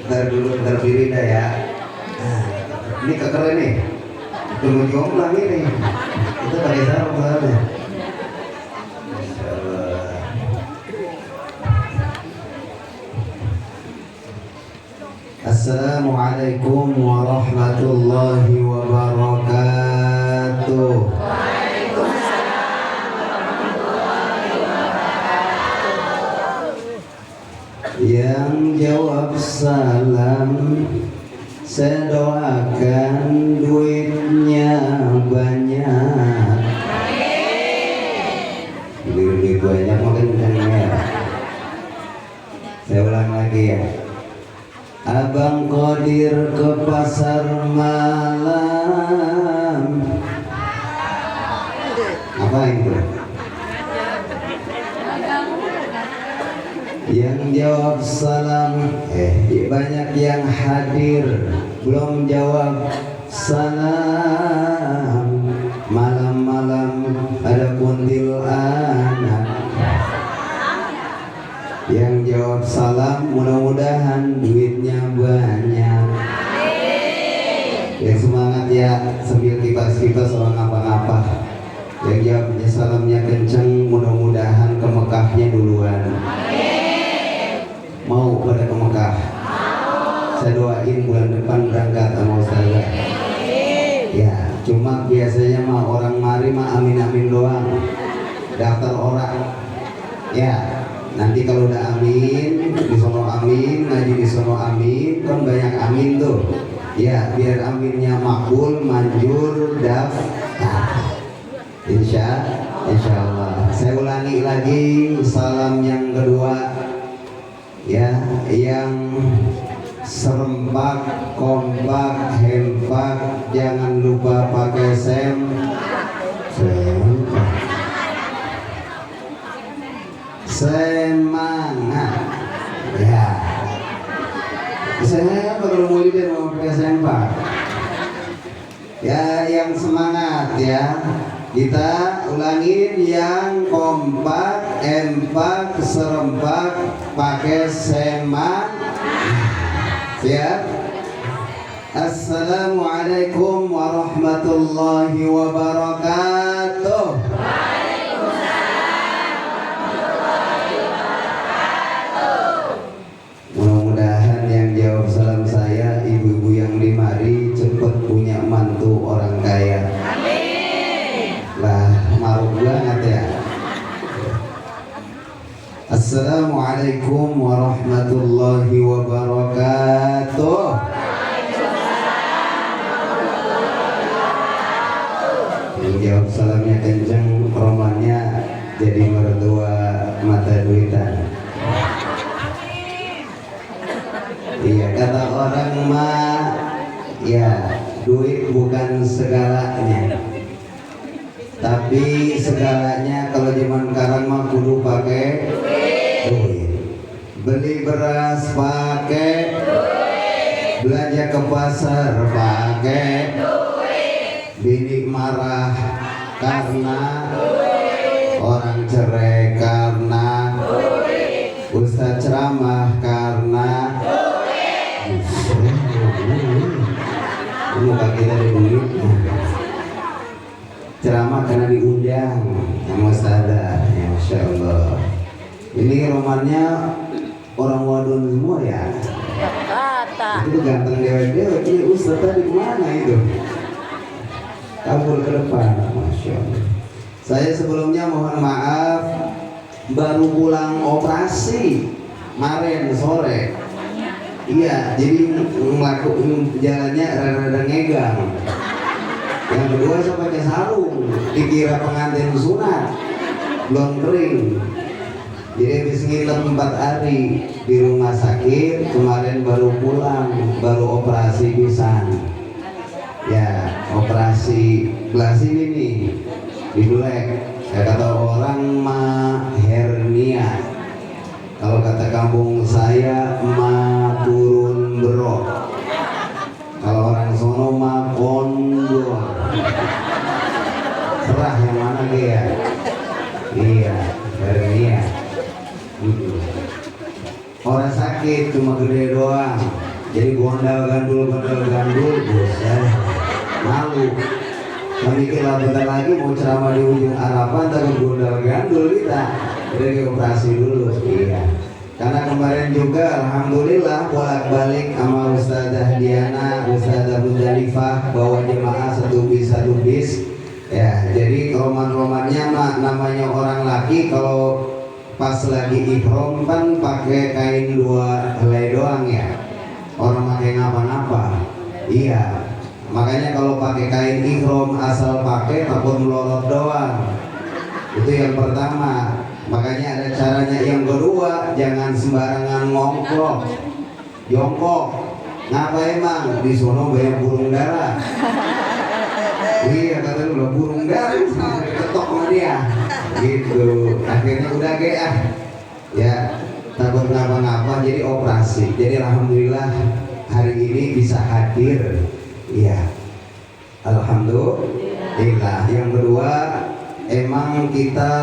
Ntar dulu berdiri dah ya. Nah, ini kekeren nih. Tunggu jomplang ini. Kita pakai sarung soalnya. Assalamualaikum warahmatullahi wabarakatuh. Yang jawab salam, saya doakan duitnya banyak. Duit banyak makin merah. Saya ulang lagi ya. Abang Qadir ke pasar malam. Apa itu? Yang jawab salam, banyak yang hadir belum jawab salam. Malam-malam ada kuntil anak. Yang jawab salam mudah-mudahan duitnya banyak. Yang semangat ya sambil kipas-kipas orang apa-apa. Yang jawabnya salamnya kenceng mudah-mudahan ke Mekahnya duluan. Mau pada ke Mekah? Saya doain bulan depan berangkat sama Ustazah. Ya, cuma biasanya mah orang mari mah amin-amin doang. Daftar orang. Ya, nanti kalau udah amin, di sono amin, ngaji di sono amin, kan banyak amin tuh. Ya, biar aminnya makbul, manjur, daftar. Insya Allah. Saya ulangi lagi salam yang kedua. Ya, yang serempak, kompak, hempak, jangan lupa pakai semangat. Ya, saya perlu mulia mau pakai sempak. Ya, yang semangat ya. Kita ulangin yang kompak, empak, serempak, pakai semangat. Siap? Assalamualaikum warahmatullahi wabarakatuh. Mudah-mudahan yang jawab salam saya ibu-ibu yang dimari cepat punya mantu orang kaya. Lah, maruk banget ya. Assalamualaikum warahmatullahi wabarakatuh. Yang jawab salamnya kenceng, romannya jadi mertua mata duitan. Iya, kata orang mah ya duit bukan segalanya. Tapi segalanya kalau zaman sekarang mah kudu pakai duit. Beli beras pakai duit. Belanja ke pasar pakai duit. Bini marah karena duit. Orang cerai karena duit. Ustaz ceramah karena duit. Ini pakai dari duit. Ceramah karena diundang sama Ustazah, ya Masya Allah. Ini romannya orang wadon semua ya. Itu ganteng dewek-dewek. Ini Ustaz tadi kemana itu? Kabur ke depan, Masya Allah. Saya sebelumnya mohon maaf, baru pulang operasi kemarin sore. Iya, jadi melakukan jalannya rada-rada ngegang. Yang kedua saya pakai sarung, dikira pengantin sunat, belum kering. Jadi habis nginep 4 hari di rumah sakit, kemarin baru pulang, baru operasi pisan. Ya, operasi belah sini nih, di Dulek. Saya kata orang mah hernia. Kalau kata kampung saya mah turun berok. Kalau orang sono mah kondor. Serah yang mana dia? Iya, hernia. Orang sakit cuma gede doang. Jadi gondal gandul bosan, malu. Kami kira bentar lagi mau ceramah di ujung Arapan, tapi gondal gandul kita. Jadi operasi dulu, iya. Karena kemarin juga alhamdulillah bolak-balik sama Ustazah Diana, Ustazah Budalifah bawa jemaah satu bis. Ya, jadi roman-romannya mah namanya orang laki kalau pas lagi ihram kan pakai kain 2 helai doang ya. Orang pakai ngapa-ngapa. Iya. Makanya kalau pakai kain ihram asal pakai takut melorot doang. Itu yang pertama. Makanya ada caranya. Yang kedua, jangan sembarangan jongkok. Ngapa emang? Di sono banyak burung dara. Iya, kata lu burung dara ketok sama dia. Gitu. Akhirnya udah ya takut ngapa-ngapa jadi operasi. Jadi alhamdulillah hari ini bisa hadir. Iya. Alhamdulillah. Yang kedua, emang kita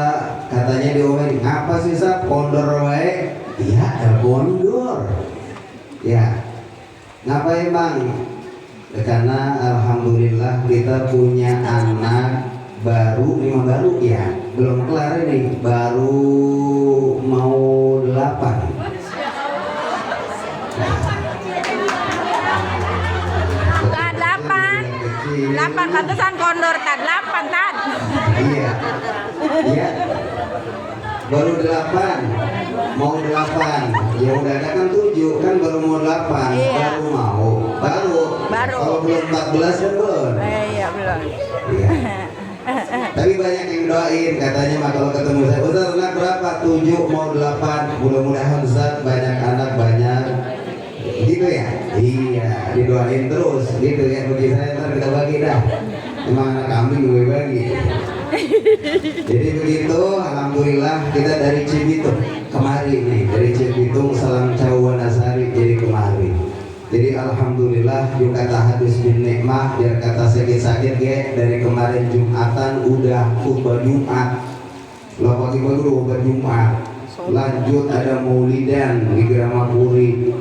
katanya diomelin, ngapa sih Sab? Kondor wae? Iya, kondor. Ya. Ngapa emang? Karena alhamdulillah kita punya anak baru ya. Belum kelar ini, baru mau 8. Tad 8 pantesan kondor tad 8 tad. Iya. Baru 8. Mau 8. Ya udah ada kan 7 kan baru mau 8. Iya. Baru. Kalau belum 14 kan belum. Iya, belum. Iya. Tapi banyak yang doain katanya mah kalau ketemu saya, Ustaz anak berapa? 7 mau 8. Mudah-mudahan Ustaz banyak anak banyak. Gitu ya? Iya, didoain terus gitu ya. Bagi saya ntar kita bagi dah. Emang anak kambing gue bagi. Jadi begitu, alhamdulillah kita dari Cibitung kemari nih, dari Cibitung Selang Cau Wanasari jadi kemari. Jadi alhamdulillah juga tahadus bin nikmah biar kata sakit dari kemarin Jumatan udah khutbah Jumat. Lah pagi-pagi udah khutbah Jumat. Lanjut ada maulidan di Grama Puri.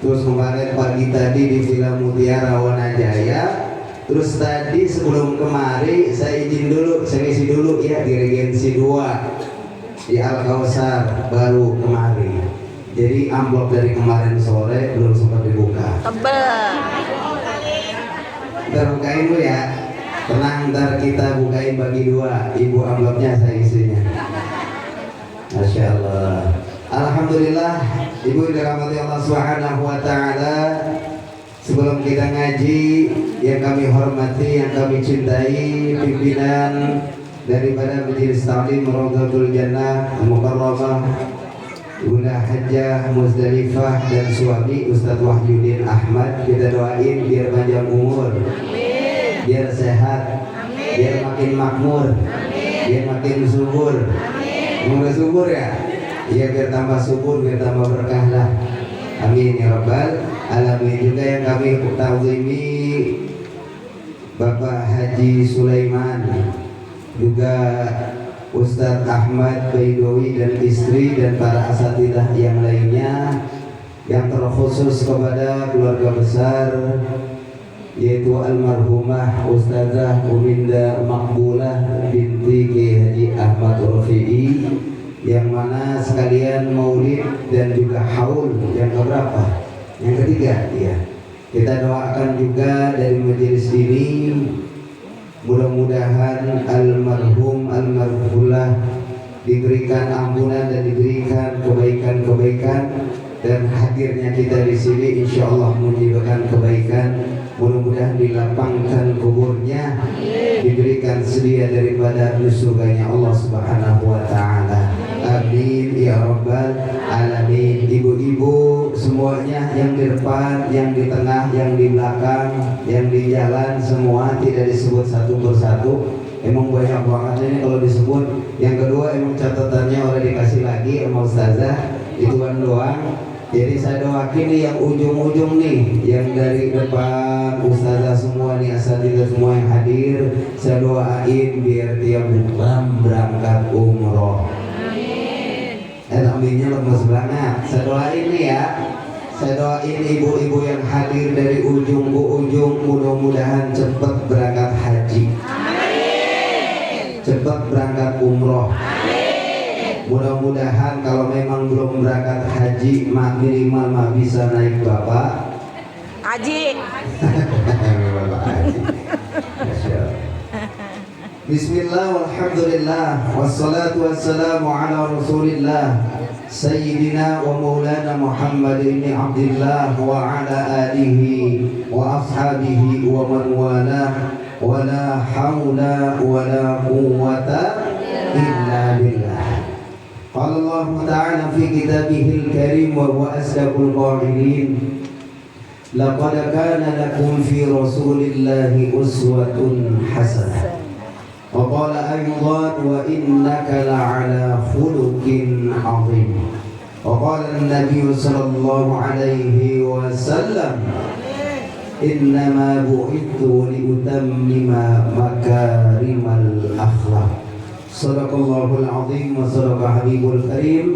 Terus kemarin pagi tadi di Villa Mutiara Wanajaya. Terus tadi sebelum kemari saya izin dulu, saya isi dulu ya di Regensi 2 di Al Kausar baru kemari. Jadi amplop dari kemarin sore belum sempat dibuka. Tebel. Ntar bukain dulu ya. Tenang, ntar kita bukain bagi 2. Ibu amplopnya saya isinya. Masya Allah. Alhamdulillah, Ibu dirahmati Allah Subhanahu wa Ta'ala. Sebelum kita ngaji, yang kami hormati, yang kami cintai, pimpinan daripada Majelis Ta'lim Rawdatul Jannah Mukarramah Bunda Hajjah Muzdalifah dan suami Ustadz Wahyudin Ahmad, kita doain biar panjang umur, biar sehat, biar makin makmur, biar makin subur. Semoga subur ya. Iya, biar tambah subur, biar tambah berkah lah. Amin ya rabbal alamin. Juga yang kami ta'zimi Bapak Haji Sulaiman, juga Ustadz Ahmad Baidowi dan istri dan para asatidah yang lainnya, yang terkhusus kepada keluarga besar yaitu almarhumah Ustazah Uminda Makbulah binti Kiai Haji Ahmad Rafi'i, yang mana sekalian maulid dan juga haul yang keberapa? Yang ketiga, ya. Kita doakan juga dari majelis ini, mudah-mudahan almarhum almarhulah diberikan ampunan dan diberikan kebaikan-kebaikan, dan hadirnya kita di sini insya Allah menyebabkan kebaikan. Mudah-mudahan dilapangkan kuburnya, diberikan sedia daripada surganya Allah Subhanahu wa Ta'ala. Amin ya rabbal alamin. Ibu-ibu semuanya, yang di depan, yang di tengah, yang di belakang, yang di jalan, semua tidak disebut satu persatu. Emang banyak banget ini kalau disebut. Yang kedua, emang catatannya udah dikasih lagi sama Ustazah, ituan doang. Jadi saya doakin nih yang ujung-ujung nih, yang dari depan Ustazah semua nih, asatidzah semua yang hadir, saya doain biar tiap bulan berangkat umroh. Aminnya lemes banget. Saya doain nih ya, Saya doain ibu-ibu yang hadir dari ujung ke ujung, mudah-mudahan cepat berangkat haji. Cepat berangkat umroh. Mudah-mudahan kalau memang belum berangkat haji, minimal bisa naik bapak Haji. Bapak haji. Masya Allah. Bismillah walhamdulillah wassalatu wassalamu ala rasulillah Sayyidina wa maulana Muhammad ibn Abdillah wa ala alihi wa ashabihi wa man walah wa la hawla wa la quwwata illa billah. Qala Allah ta'ala fi kitabihil karim wa huwa asdaqul qa'ilin. Laqad kana lakum fi rasulillahi uswatun hasanah. وقال أيضا وإنك لعلى خلق عظيم. وقال النبي صلى الله عليه وسلم إنما بعثت لأتمم مكارم الأخلاق. صدق الله العظيم وصدق حبيب الكريم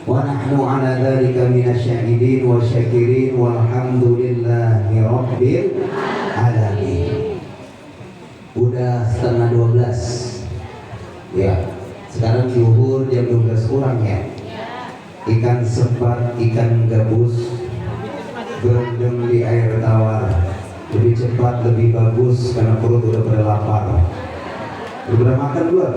ونحن على ذلك من الشاهدين والشاكرين والحمد لله رب العالمين. Udah setengah 12 ya, sekarang zuhur jam 12 kurang ya. Ikan sepat, ikan gabus berendam di air tawar lebih cepat, lebih bagus karena perut udah pada lapar. Udah makan belum?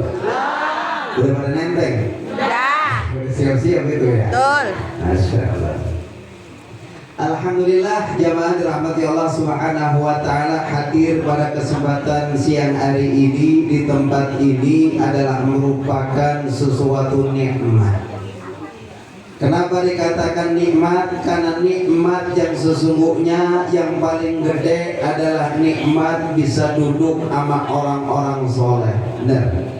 Udah pada nenteng? Udah siap-siap gitu ya? Betul. Masya Allah. Alhamdulillah, jamaah dirahmati Allah Subhanahu wa taala, hadir pada kesempatan siang hari ini di tempat ini adalah merupakan sesuatu nikmat. Kenapa dikatakan nikmat? Karena nikmat yang sesungguhnya yang paling gede adalah nikmat bisa duduk sama orang-orang soleh. Benar.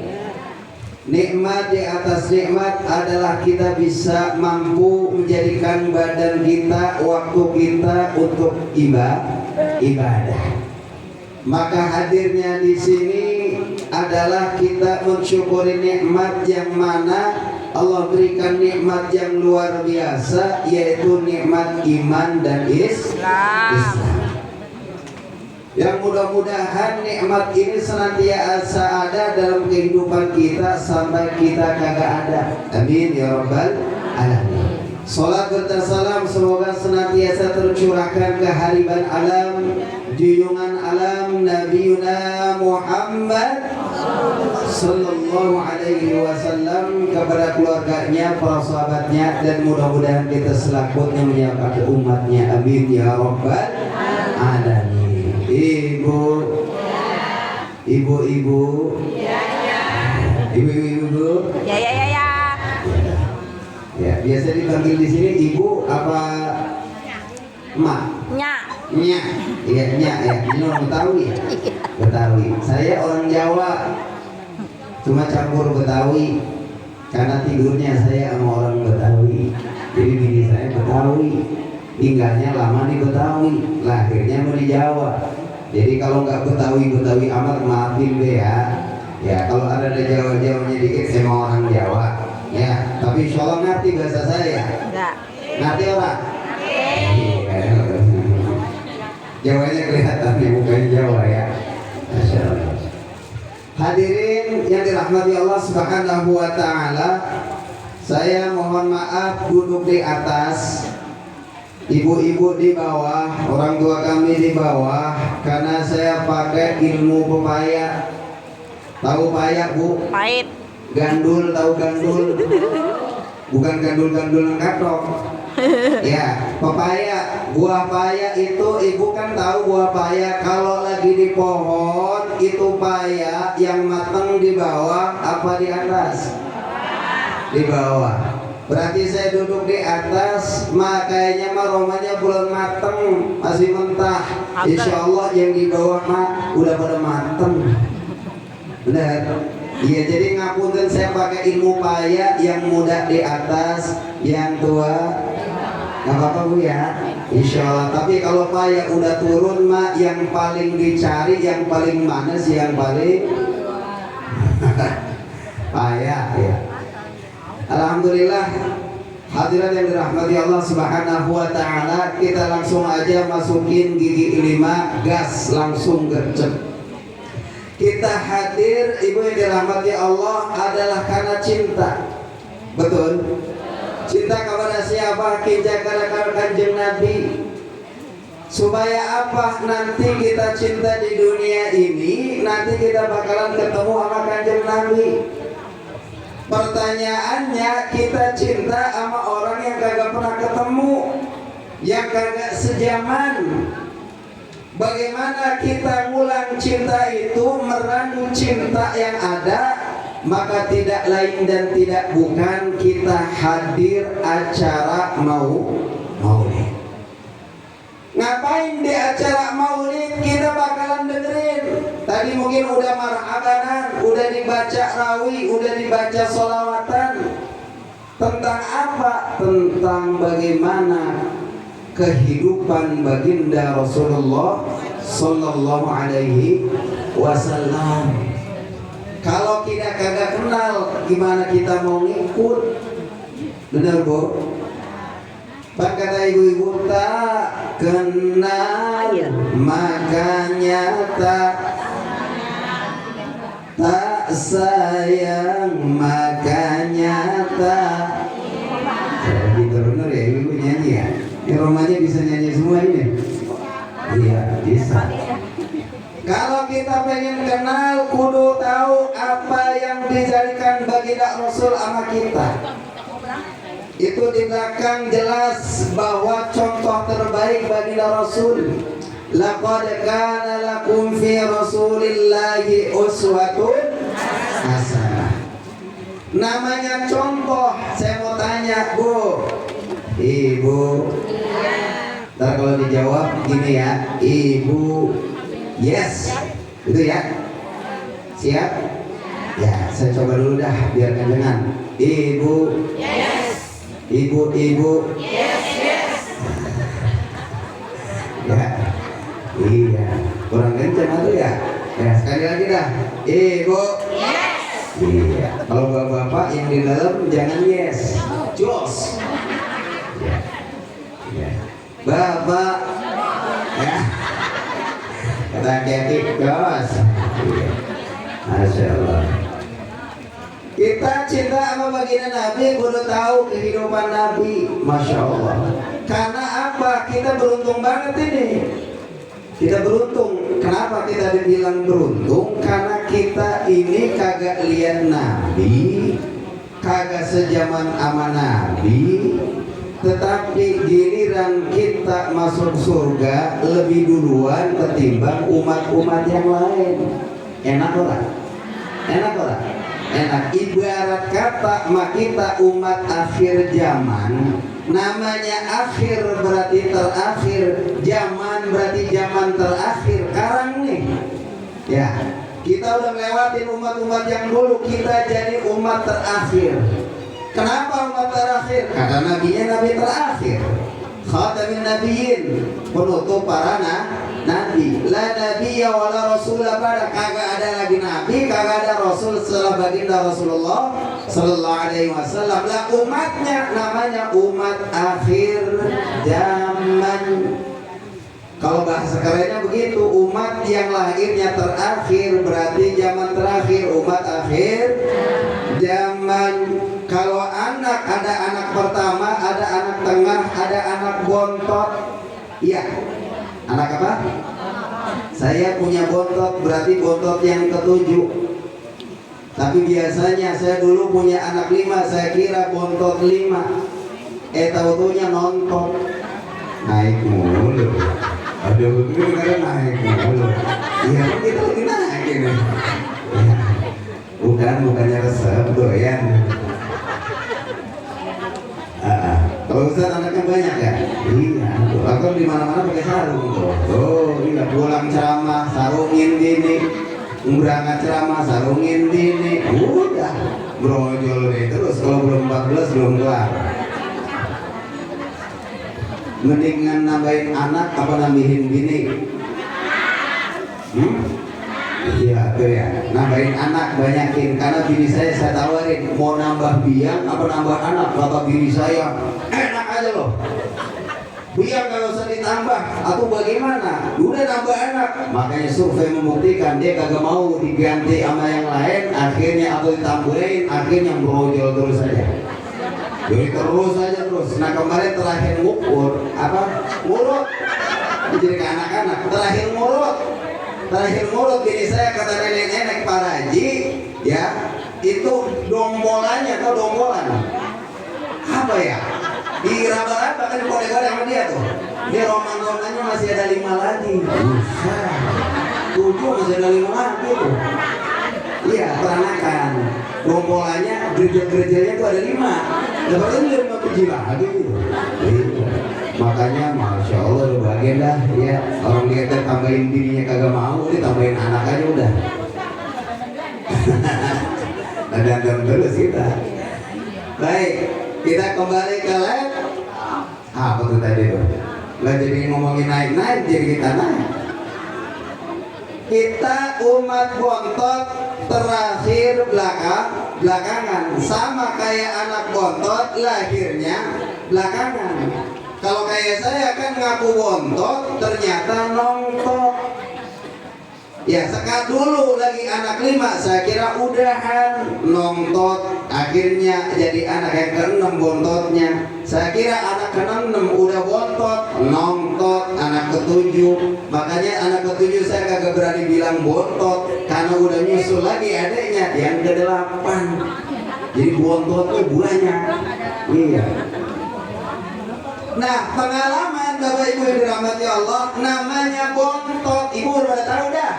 Nikmat di atas nikmat adalah kita bisa mampu menjadikan badan kita, waktu kita untuk ibadah. Maka hadirnya di sini adalah kita mensyukuri nikmat yang mana Allah berikan nikmat yang luar biasa, yaitu nikmat iman dan Islam. Yang mudah-mudahan nikmat ini senantiasa ada dalam kehidupan kita sampai kita kagak ada. Amin ya rabbal alamin. Salat bertasalam semoga senantiasa tercurahkan kehariban alam, junjungan alam Nabiuna Muhammad sallallahu alaihi wasallam kepada keluarganya, para sahabatnya, dan mudah-mudahan kita selanjutnya menyapa umatnya. Amin ya rabbal alamin. Ibu-ibu, ibu-ibu, Ya. ya biasa dipanggil di sini ibu apa emak? Nya. Nya, iya nya ya. Ini orang Betawi ya? Betawi. Saya orang Jawa, cuma campur Betawi karena tidurnya saya sama orang Betawi. Jadi bini saya Betawi, tinggalnya lama di Betawi, lahirnya mau di Jawa. Jadi kalau nggak Betawi amat maafin deh ya. Ya kalau ada Jawa-Jawanya dikit saya mau orang Jawa. Ya, tapi insya Allah ngerti bahasa saya. Enggak. Ngerti orang? Iya. Jawanya kelihatan nih, bukan Jawa ya. Masya Allah. Hadirin yang dirahmati Allah Subhanahu wa taala, saya mohon maaf duduk di atas, ibu-ibu di bawah, orang tua kami di bawah, karena saya pakai ilmu pepaya. Tahu paya, Bu? Pahit. Gandul, tahu gandul? Bukan gandul-gandul yang katok. Ya, pepaya, buah paya itu ibu kan tahu buah paya kalau lagi di pohon itu paya yang matang di bawah apa di atas? Di bawah. Berarti saya duduk di atas, makanya mah romanya belum mateng, masih mentah. Insya Allah yang di bawah mah udah pada mateng. Benar. Iya, jadi ngapunten saya pakai ilmu paya, yang muda di atas, yang tua nggak apa-apa Bu ya, insya Allah. Tapi kalau paya udah turun mah yang paling dicari, yang paling mana sih yang paling paya ya. Alhamdulillah, Hadirat yang dirahmati Allah Subhanahu wa taala, kita langsung aja masukin gigi 5, gas langsung gercep. Kita hadir ibu yang dirahmati Allah adalah karena cinta. Betul? Cinta kepada siapa? Kita karena Kanjeng Nabi. Supaya apa? Nanti kita cinta di dunia ini, nanti kita bakalan ketemu sama Kanjeng Nabi. Pertanyaannya, kita cinta sama orang yang kagak pernah ketemu, yang kagak sejaman. Bagaimana kita ngulang cinta itu, meramu cinta yang ada? Maka tidak lain dan tidak bukan kita hadir acara maulid. Ngapain di acara maulid? Kita bakalan dengerin. Tadi mungkin udah marhabanan, udah dibaca rawi, udah dibaca sholawatan. Tentang apa? Tentang bagaimana kehidupan baginda Rasulullah Sallallahu Alaihi Wasallam. Kalau kita kagak kenal, gimana kita mau ngikut? Benar bu? Pak kata ibu-ibu, tak kenal makanya tak sayang makanya tak. Pintar bener ya ibu nyanyi ya. Ini rumahnya bisa nyanyi semua ini. Iya bisa. Kalau kita pengen kenal, kudu tahu apa yang dijadikan baginda Rasul sama kita. Itu di belakang jelas bahwa contoh terbaik baginda Rasul. Laqad kana lakum fi Rasulillahi uswatun hasanah. Namanya contoh. Saya mau tanya bu, ibu. Ntar kalau dijawab gini ya, ibu. Yes, itu ya. Siap? Ya, saya coba dulu dah biar kedengan. Ibu. Yes. Ibu. Yes. Ya. Iya. Kurang kenceng atau ya? Ya, sekali lagi dah. Ibu. Yes. Iya. Kalau bapak-bapak yang di dalam jangan yes. Jos. Ya. Ya. Bapak. Ya. Kata hati-hati, jos. Masya Allah. Kita cinta sama baginda Nabi, kudu tahu kehidupan Nabi. Masya Allah. Karena apa? Kita beruntung banget ini. Kita beruntung. Kenapa kita dibilang beruntung? Karena kita ini kagak lihat Nabi, kagak sejaman sama Nabi. Tetapi giliran kita masuk surga lebih duluan ketimbang umat-umat yang lain. Enak ora? Enak. Ibarat kata kita umat akhir zaman. Namanya akhir berarti terakhir, zaman berarti zaman terakhir. Sekarang nih, ya kita udah lewatin umat-umat yang dulu, kita jadi umat terakhir. Kenapa umat terakhir? Karena nabinya nabi terakhir. Khatamin nabiyyin, penutup para nabi. La nabiyya wala rasulah, pada kagak ada lagi nabi, kagak ada rasul setelah baginda Rasulullah sallallahu alaihi wasallam. Lah umatnya namanya umat akhir zaman. Kalau bahasa kerennya begitu, umat yang lahirnya terakhir berarti zaman terakhir, umat akhir zaman. Kalau anak, ada anak pertama, ada anak tengah, ada anak bontot. Iya. Anak apa? Saya punya bontot, berarti bontot yang ketujuh. Tapi biasanya saya dulu punya anak 5, saya kira bontot 5. Tahu-taunya nonton. Naik mulu. Aduh, ini kadang naik mulu. Iya, kita lagi naik ini. Ya. Bukannya resep, doyan. Kalau Ustaz anaknya banyak ya? Iya, atau di mana-mana pakai sarung tuh. Oh, iya, pulang ceramah sarungin gini, berangkat ceramah sarungin gini. Udah, brojol deh terus. Kalau belum 14 belum kelar. Mendingan nambahin anak apa nambahin bini? Iya tuh ya, nambahin anak banyakin. Karena bini saya tawarin mau nambah biang apa nambah anak. Kata bini saya, enak aja loh, biang kalau usah ditambah. Atau bagaimana? Udah nambah anak. Makanya survei membuktikan dia kagak mau diganti sama yang lain. Akhirnya atau ditambahin, akhirnya brojol terus saja. Jadi terus aja terus. Nah kemarin terakhir ngukur apa? Ngurut. Jadi ke anak-anak terakhir ngurut. Terakhir mulut bini saya kata nenek-nenek Pak Haji, ya itu dombolannya atau dombolan apa ya? Di raba-raba kan kode-kode sama dia tuh. Dia roman-romannya masih ada 5 lagi. Buset. 7 masih ada 5 lagi tuh. Iya, peranakan. Dombolannya gerejel-gerejelnya tuh ada 5. Dapat itu 5 biji lagi gitu. Iya. Makanya masya Allah udah bahagia dah ya, orang kita tambahin dirinya kagak mau, ditambahin anak aja udah. Ada terus kita. Baik, kita kembali ke lab. Apa tuh tadi tuh? Lah jadi ngomongin naik-naik, jadi kita naik. Kita umat bontot terakhir belakangan, sama kayak anak bontot lahirnya belakangan. Kalau kayak saya kan ngaku bontot, ternyata nongtot. Ya sekat dulu lagi anak 5, saya kira udahan nongtot. Akhirnya jadi anak yang ke-6 bontotnya. Saya kira anak ke-6 udah bontot, nongtot, anak ke-7. Makanya anak ke-7 saya kagak berani bilang bontot, karena udah nyusul lagi adeknya yang ke-8. Jadi bontotnya banyak. Iya. Nah, pengalaman Bapak Ibu yang dirahmati Allah, namanya bontot. Ibu udah tahu dah.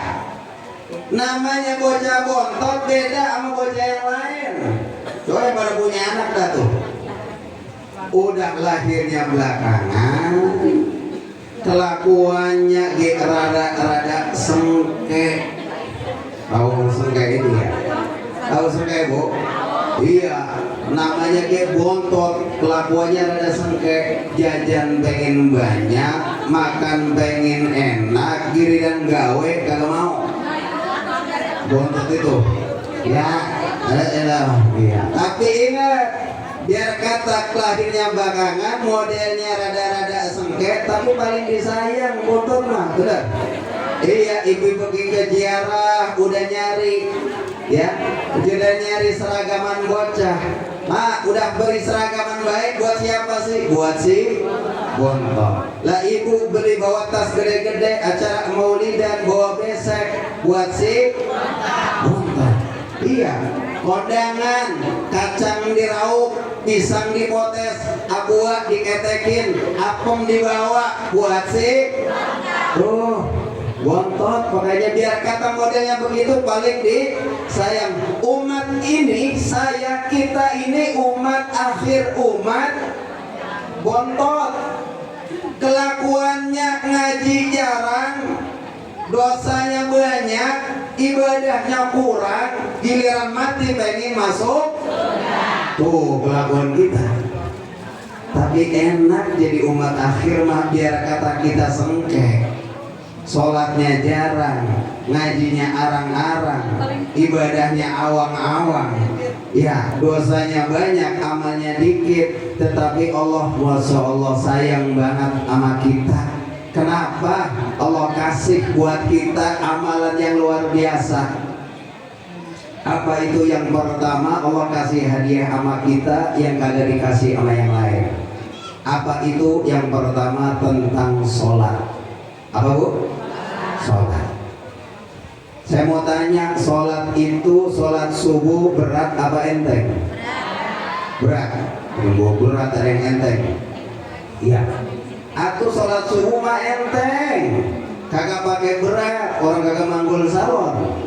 Namanya bocah bontot beda sama bocah yang lain. Coba yang pada punya anak dah tuh. Udah lahirnya belakangan, kelakuannya rada sengke. Tahu sengke itu ya? Tahu sengke Bu? Iya, namanya kayak bontot, kelakuannya rada sengke, jajan pengen banyak, makan pengen enak, giliran gawe kagak mau. Bontot itu, ya, iya. Tapi ingat, biar kata lahirnya belakangan, modelnya rada-rada sengke, tapi paling disayang bontot mah, bener. Iya, ibu pergi ke ziarah, udah nyari. Ya, udah nyari seragaman bocah. Mak, udah beri seragaman baik buat siapa sih? Buat si bontot. Lah ibu beli bawa tas gede-gede, acara maulidan bawa besek buat si bontot. Iya, kondangan, kacang diraup, pisang dipotes, abuah diketekin, apem dibawa buat si bontot. Makanya biar kata modelnya begitu paling disayang. Umat ini, kita ini umat akhir umat bontot. Kelakuannya ngaji jarang, dosanya banyak, ibadahnya kurang, giliran mati pengen masuk. Tuh kelakuan kita. Tapi enak jadi umat akhir mah biar kata kita sengke. Sholatnya jarang, ngajinya arang-arang, ibadahnya awang-awang. Ya, dosanya banyak, amalnya dikit. Tetapi Allah, Masya Allah sayang banget sama kita. Kenapa? Allah kasih buat kita amalan yang luar biasa. Apa itu yang pertama? Allah kasih hadiah sama kita yang kagak dikasih sama yang lain. Apa itu? Yang pertama tentang sholat. Apa Bu? Sholat. Saya mau tanya, sholat itu, sholat subuh berat apa enteng? Berat. Berat ada yang enteng. Iya. Atau sholat subuh mah enteng, kagak pakai berat, orang kagak manggul salon.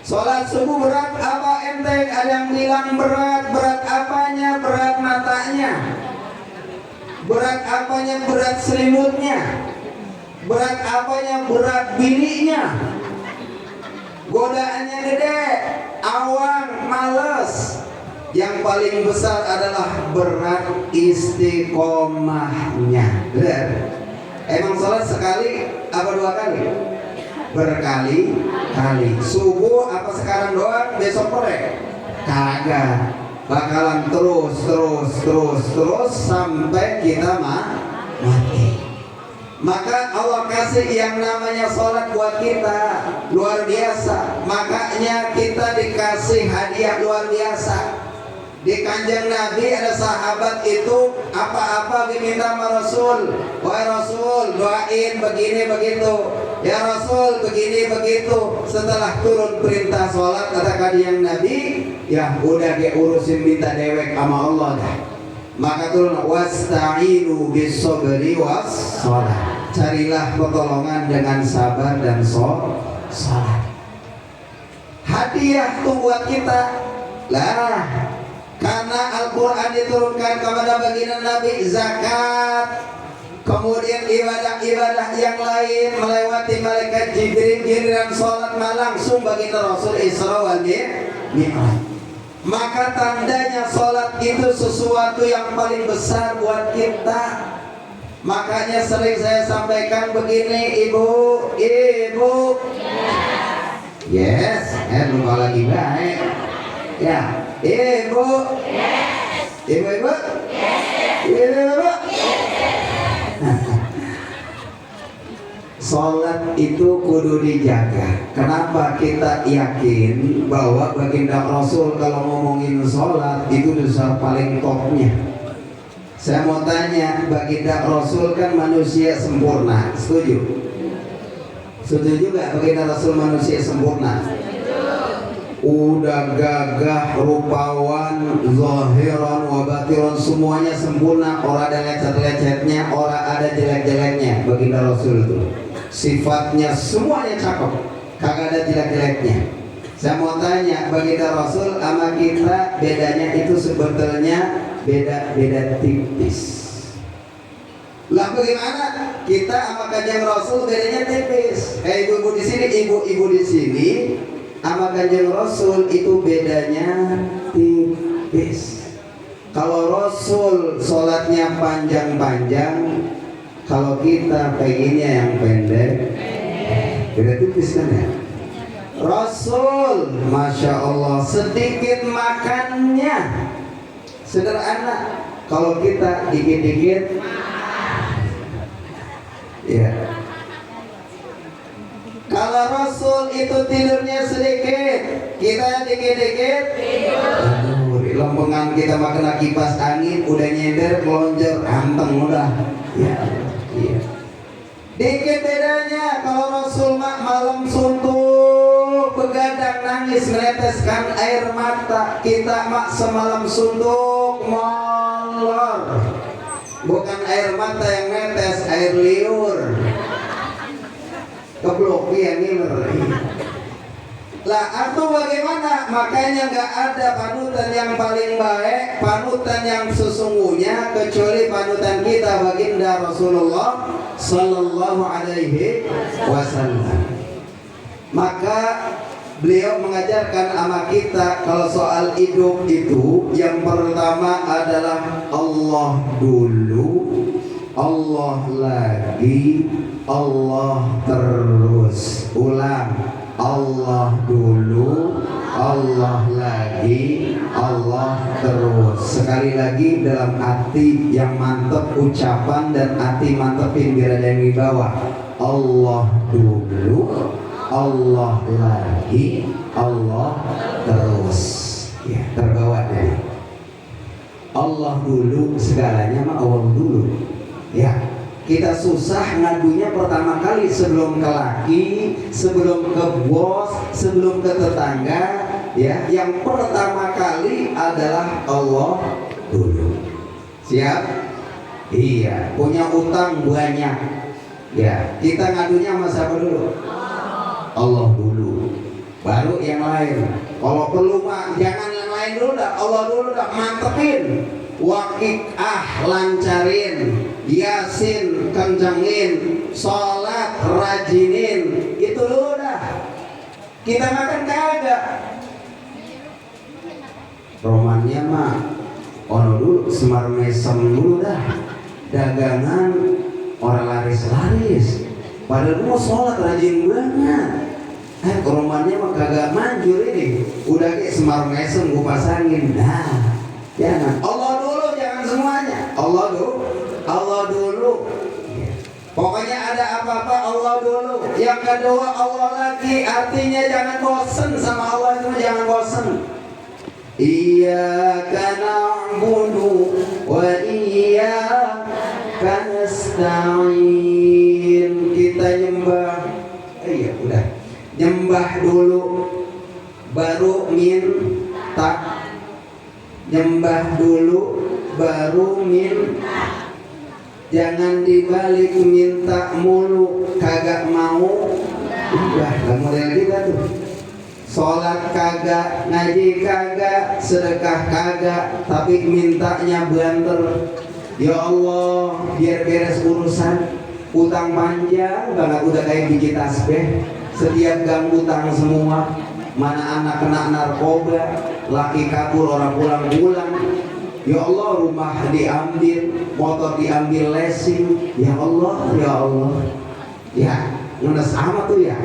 Sholat subuh berat apa enteng? Ada yang bilang berat. Berat apanya? Berat matanya. Berat apanya? Berat selimutnya. Berat apanya? Berat bininya. Godaannya gede, awang, males. Yang paling besar adalah berat istiqomahnya. Benar? Emang sholat sekali apa 2 kali? berkali-kali. Subuh apa sekarang doang, besok sore? Kagak. Bakalan terus sampai kita mati. Maka Allah kasih yang namanya sholat buat kita luar biasa. Makanya kita dikasih hadiah luar biasa. Di Kanjeng Nabi ada sahabat itu apa-apa diminta sama Rasul. Wahai Rasul, doain begini begitu. Ya Rasul, begini begitu. Setelah turun perintah sholat, kata Kanjeng Nabi, ya udah urusin minta dewek sama Allah dah. Maka turun wasta'inu bis-sabri was-shalah. Carilah pertolongan dengan sabar dan salat. Hadiah tuh buat kita lah. Karena Al-Quran diturunkan kepada baginda Nabi, zakat, kemudian ibadah-ibadah yang lain melewati malaikat Jibril, giliran sholat langsung baginda Rasul Isra wal Mi'raj. Maka tandanya sholat itu sesuatu yang paling besar buat kita. Makanya sering saya sampaikan begini, ibu, yes, lupa lagi baik, ya, ibu, ibu, Sholat itu kudu dijaga. Kenapa kita yakin bahwa baginda Rasul kalau ngomongin sholat itu dosa paling topnya? Saya mau tanya, baginda Rasul kan manusia sempurna, setuju? Setuju juga baginda Rasul manusia sempurna? Udah gagah, rupawan, zahiran, wabatiran, semuanya sempurna. Orang ada lecet-lecetnya, orang ada jelek-jeleknya. Baginda Rasul itu sifatnya semuanya cakep, kagak ada jelek-jeleknya. Saya mau tanya, baginda Rasul sama kita bedanya itu sebetulnya beda tipis. Lah bagaimana? Kita sama Kanjeng Rasul bedanya tipis. Ibu-ibu di sini, ibu-ibu di sini sama Kanjeng Rasul itu bedanya tipis. Kalau Rasul sholatnya panjang-panjang, kalau kita pengennya yang pendek, beda tipis kan ya? Rasul, Masya Allah, sedikit makannya sederhana. Kalau kita dikit-dikit, ya. Kalau Rasul itu tidurnya sedikit, kita dikit-dikit tidur. Lempengan kita makan kipas angin, udah nyender, melonjor, anteng udah. Ya, iya. Dikit bedanya, kalau Rasul malam suntuk, begadang nangis, meneteskan air mata. Kita semalam suntuk, molor. Bukan air mata yang netes, air liur. Keblok ya ngiler. Lah atau bagaimana? Makanya nggak ada panutan yang paling baik, panutan yang sesungguhnya kecuali panutan kita baginda Rasulullah Sallallahu Alaihi Wasallam. Maka beliau mengajarkan sama kita kalau soal hidup itu yang pertama adalah Allah dulu, Allah lagi, Allah terus. Ulang. Allah dulu, Allah lagi, Allah terus. Sekali lagi dalam hati yang mantep ucapan dan hati mantepin biar ada yang di bawah. Allah dulu, Allah lagi, Allah terus. Ya, terbawa dari Allah dulu, segalanya mah Allah dulu. Ya. Kita susah ngadunya pertama kali sebelum ke laki, sebelum ke bos, sebelum ke tetangga, ya. Yang pertama kali adalah Allah dulu. Siap? Iya, punya utang banyak. Ya, kita ngadunya sama siapa dulu? Allah dulu. Baru yang lain. Kalau perlu mah jangan yang lain dulu dah, Allah dulu dah, mantepin. Waqi'ah lancarin, Yasin kencengin, sholat rajinin, itu dulu dah. Kita makan kagak. Romannya mah ono dulu, semar mesem dulu dah. Dagangan orang laris-laris, Padahal mau sholat rajin banget. Korbannya mah kagak manjur ini. Udah kayak semar mesem gue pasangin. Nah, jangan. Allah dulu, jangan semuanya. Allah dulu. Pokoknya ada apa-apa Allah dulu. Yang kedua Allah lagi. Artinya jangan bosen sama Allah itu, jangan bosen. Iyyaka na'budu wa iyyaka nasta'in. Kita nyembah. Iya, udah. Nyembah dulu baru minta. Nyembah dulu baru minta. Jangan dibalik minta mulu, kagak mau. Udah, gak model kita tuh. Sholat kagak, ngaji kagak, sedekah kagak, tapi mintanya banter. Ya Allah, biar beres urusan. Utang panjang banget, udah kayak biji tasbih. Setiap gang utang semua. Mana anak kena narkoba, laki kabur, orang pulang-pulang. Ya Allah, rumah diambil, motor diambil leasing. Ya Allah, ya Allah. Ya, ngenes amat tuh ya.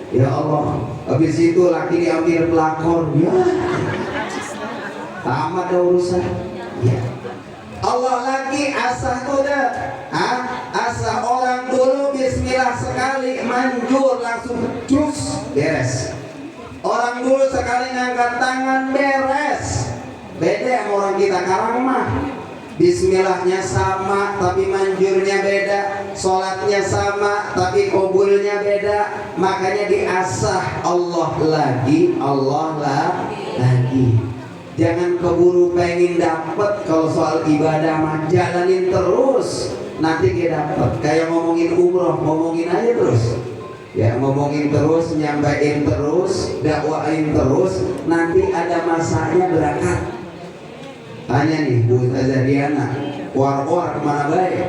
Ya Allah. Habis itu laki diambil pelakor. Ya. Tamat dah urusan. Ya. Allah lagi asah tuh dah. Asah orang dulu bismillah sekali manjur langsung cus beres. Orang dulu sekali ngangkat tangan beres. Beda sama orang kita sekarang mah. Bismillahnya sama tapi manjurnya beda, sholatnya sama tapi kabulnya beda. Makanya diasah Allah lagi. Jangan keburu pengen dapet. Kalau soal ibadah mah jalanin terus, nanti kita dapet. Kayak ngomongin umroh, ngomongin aja terus. Ya, ngomongin terus, nyampain terus, dakwain terus, nanti ada masanya berangkat. Tanya nih Bu Ustazah Diana, koar-koar kemana baik?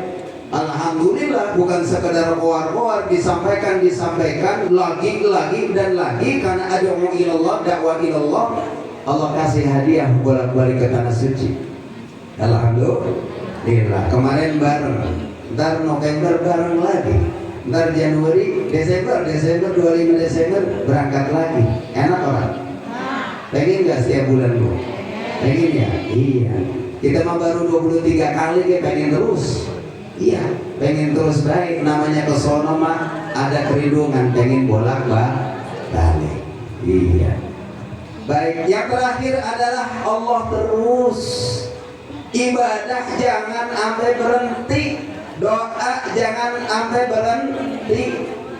Alhamdulillah, bukan sekedar koar-koar, disampaikan lagi dan lagi, karena ada ilallah, dakwah ilallah. Allah kasih hadiah bolak-balik ke tanah suci. Alhamdulillah. Kemarin bareng, ntar November bareng lagi, ntar Januari, Desember 25 Desember berangkat lagi. Enak orang? Pengen gak setiap bulan Bu? Pengen ya? Iya. Kita mah baru 23 kali dia pengen terus. Iya, pengen terus baik. Namanya kesono mah ada keridungan, pengen bolak-balik. Iya. Baik, yang terakhir adalah Allah terus. Ibadah jangan sampai berhenti. Doa jangan sampai berhenti.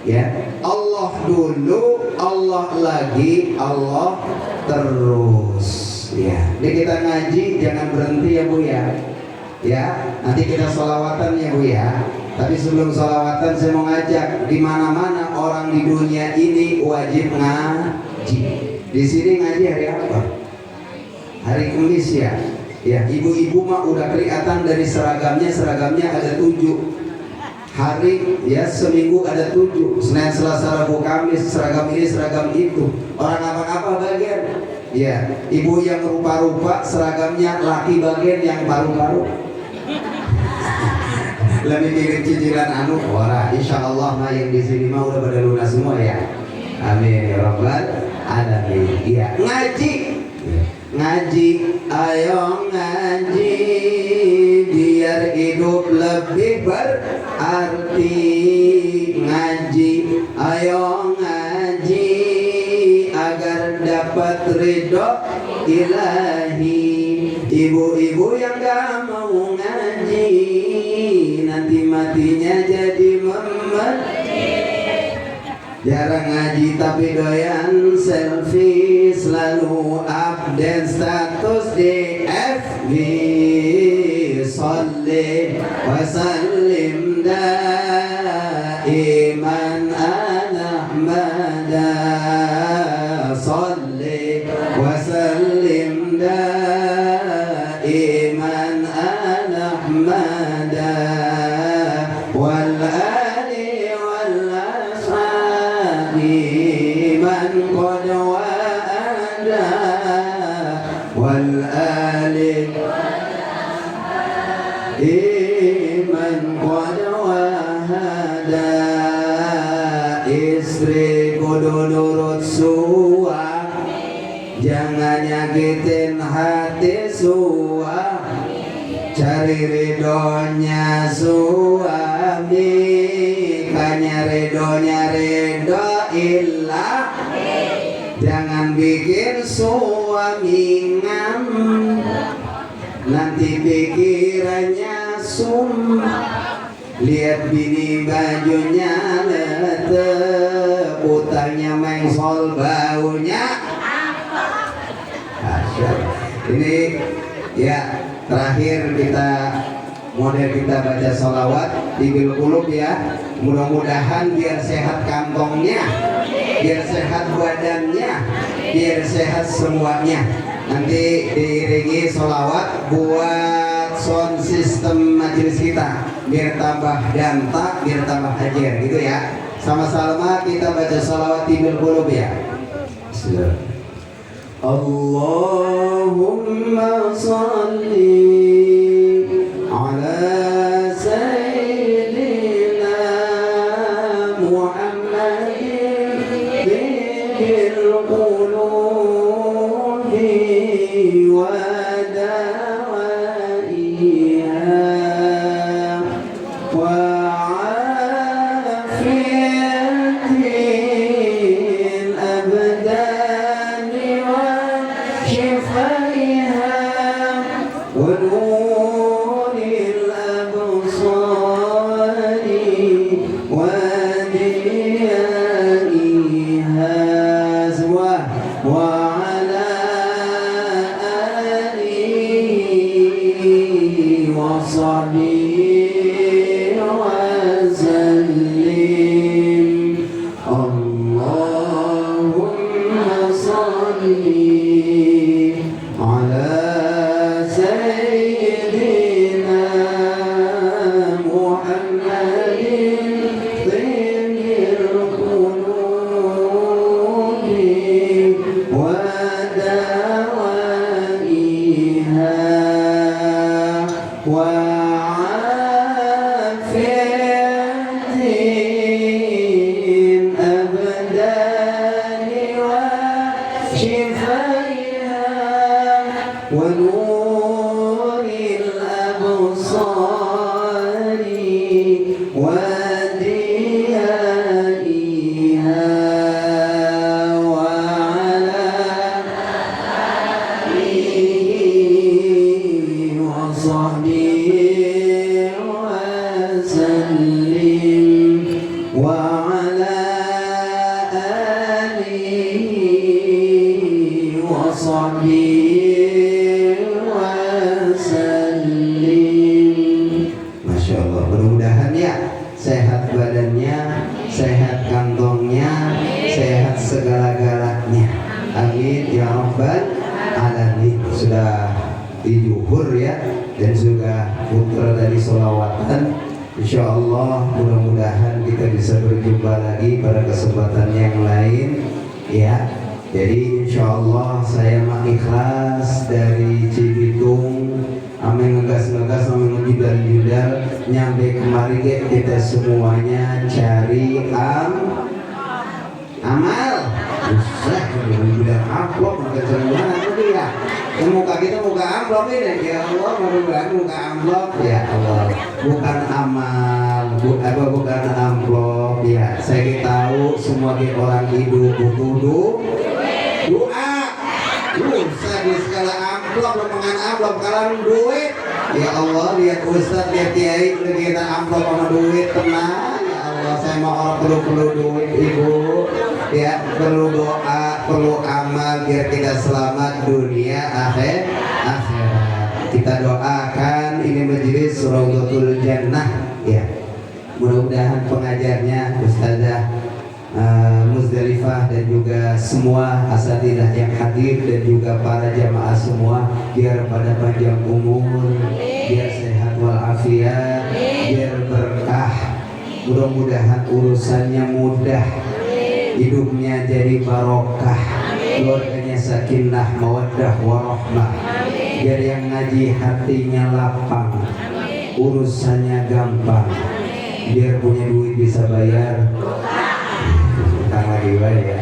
Ya, Allah dulu, Allah lagi, Allah terus. Ya, ini kita ngaji jangan berhenti ya Bu ya. Ya, nanti kita sholawatan ya Bu ya. Tapi sebelum sholawatan saya mau ngajak, di mana-mana orang di dunia ini wajib ngaji. Di sini ngaji hari apa? Hari Kamis ya. Ya, ibu-ibu mah udah kelihatan dari seragamnya ada 7 hari ya, seminggu ada 7. Senin, Selasa, Rabu, Kamis, seragam ini, seragam itu. Orang apa-apa bagian. Ya, ibu yang rupa-rupa seragamnya laki bagian yang paru-paru. Lebih kirim cicilan anu ora. Insyaallah mah yang di sini mah udah pada lunas semua ya. Amin ya rabbal alamin. Iya, ngaji. Ngaji, ayo ngaji biar hidup lebih berarti. Ngaji, ayo ngaji agar dapat ridho ilahi. Ibu-ibu yang gak mau ngaji nanti matinya jadi memati. Jarang ngaji tapi doyan selfie, selalu update status di FB. Sholli wa sallim daiman ala ahmada. Sholli wa sallim daiman ala ahmada. Wal ali wal ashabi man qad wa'ada. Wal ali iman qad wahada. Istri kudu nurut suami, jangan nyakitin hati suami. Cari ridhonya suami, kanya ridhonya ridho ilah. Jangan bikin suami ngambek, nanti pikirannya sumpah. Lihat bini bajunya letep, utangnya mengsol, baunya asyik. Ini ya terakhir model kita baca sholawat di qulub ya. Mudah-mudahan biar sehat kantongnya, biar sehat badannya, biar sehat semuanya. Nanti diiringi sholawat buat sound system majelis kita, biar tambah danta, biar tambah ajar gitu ya. Sama-sama kita baca sholawat di qulub ya. Bismillah. Allahumma salli ala sayyidina Muhammadin bil qulubi wa dawaiha wa afiyatil abdani wa شفائها ونور الأبصار وديائها وعلى آله وصحبه وسلم. اللهم صل على سيدنا محمد طيب القلوب ودوائها وعافية الأبدان وشفائها ونور الأبصار وديائها وعلى آله وصحبه وسلم وعلى آله وصحبه Masya Allah, mudah-mudahan ya sehat badannya, sehat kantongnya, sehat segala-galanya. Amin ya rabbal alamin. Sudah di zuhur ya, dan juga putra dari sholawatan. Insya Allah mudah-mudahan kita bisa berjumpa lagi pada kesempatan yang lain ya. Jadi insya Allah saya mengikhlas dari Cibitung, amin ngegas-ngegas, amin ngejudal-judal nyampe kemari kita semuanya cari amal. Usah ngejudal amplop, ngejudal itu ya. Muka kita muka amplop ini ya Allah, mudah-mudahan muka amplop ya Allah. Bukan amal, bukan amplop ya. Saya tahu semua orang hidup butuh doa. Usah di skala amplop, lemengan amplop kalian duit. Ya Allah, lihat Ustaz, lihat Kiai, kita amplop sama duit, tenang. Ya Allah, saya mau orang perlu duit Ibu. Ya, perlu doa, perlu amal biar kita selamat dunia akhirat. Kita doakan ini majelis Raudhatul Jannah ya. Mudah-mudahan pengajarnya Ustazah Muzdalifah dan juga semua asatidzah yang hadir dan juga para jamaah semua biar pada panjang umur, biar sehat walafiat, biar berkah. Mudah-mudahan urusannya mudah, hidupnya jadi barokah, keluarganya sakinah mawaddah warahmah, biar yang ngaji hatinya lapang, urusannya gampang, biar punya duit bisa bayar tentang lagi ya.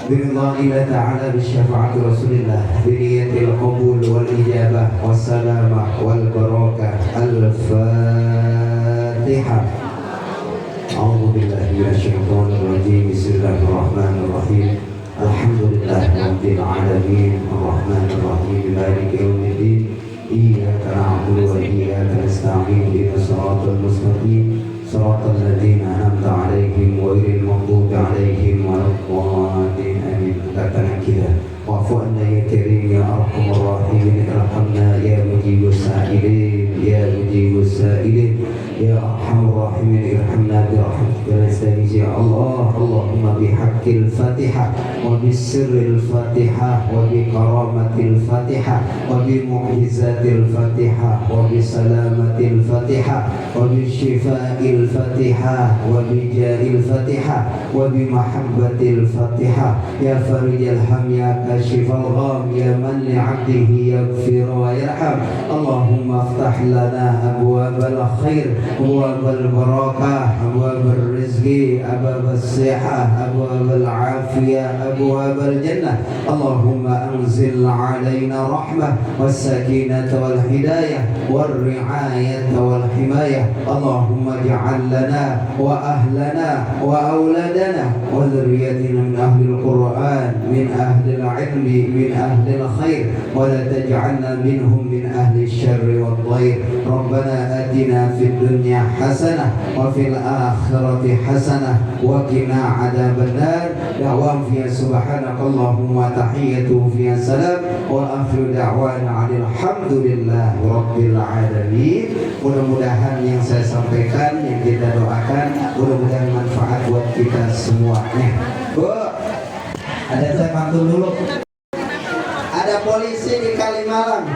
برضا الله تعالى بشفاعة رسول الله بنية القبول والإجابة والسلامة والبركة. الفاتحة. أعوذ بالله من الشيطان الرجيم. بسم الله الرحمن الرحيم. الحمد لله رب العالمين الرحمن الرحيم مالك يوم الدين إياك نعبد وإياك نستعين اهدنا الصراط المستقيم صراط الذين أنعمت عليهم غير المغضوب عليهم ولا الضالين آمين. Katakan kita wa'fu anna ya karim ya arhamar rahimin irhamna ya mujibus sa'ilin ya mujibus sa'ilin ya arhamar rahimin irhamna bi rahmatika nastaghith ya Allah. Allahumma bihaqqil Fatihah wa bisirril Fatihah wa bi karamatil Fatihah wa bi mu'jizatil Fatihah wa bi salamatil Fatihah wa bi shifa'il Fatihah wa bi jaril Fatihah wa bi mahabbatil Fatihah ya farijal ham ya kashifal gham ya man li'abdihi yaghfir wa yarham. Allahumma aftah lana abwabal khair abwabal barakah abwabal rizqi abwabal sihah abwabal afiyah abwabal jannah. Allahumma anzil alaina rahmah was sakinata wal hidayah wal ri'ayata wal himayah. Allahumma ja'al lana wa ahlana wa auladana wa dhurriyyatina min ahli al-Qur'an min ahli al-ilmi min ahli al-khair wa la taj'alna minhum min ahli al-syarri wal-dhair. Rabbana atina fid dunya hasanah wa fil akhirati hasanah wa qina adzabannar. Da'wam fiha subhanakallahumma tahiyyatu fiha salam wa akhiru da'wana alhamdulillahi rabbil alamin. Mudah-mudahan yang saya sampaikan, yang kita doakan, mudah-mudahan manfaat buat kita semuanya. Bu, ada saya pantun dulu. Ada polisi di Kalimalang